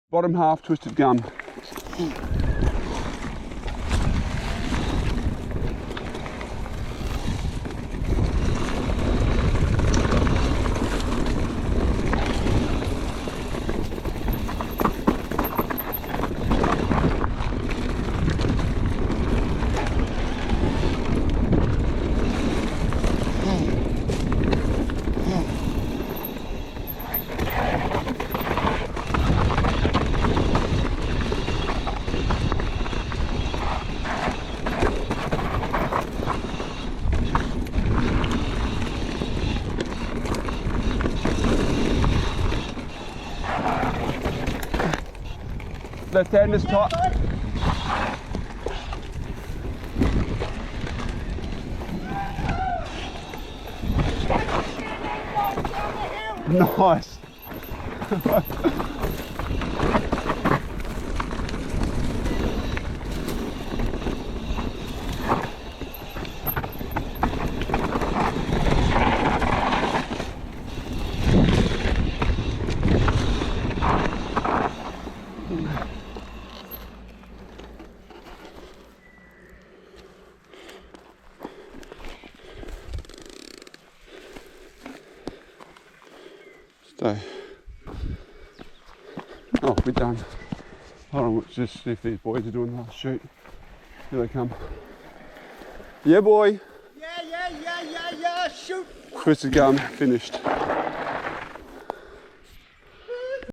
Bottom half twisted gum. Left hand is tight. Nice. So, oh, we're done. Hold on, let's just see if these boys are doing the last shoot. Here they come. Yeah, boy. Yeah, shoot. Twisted gum, finished.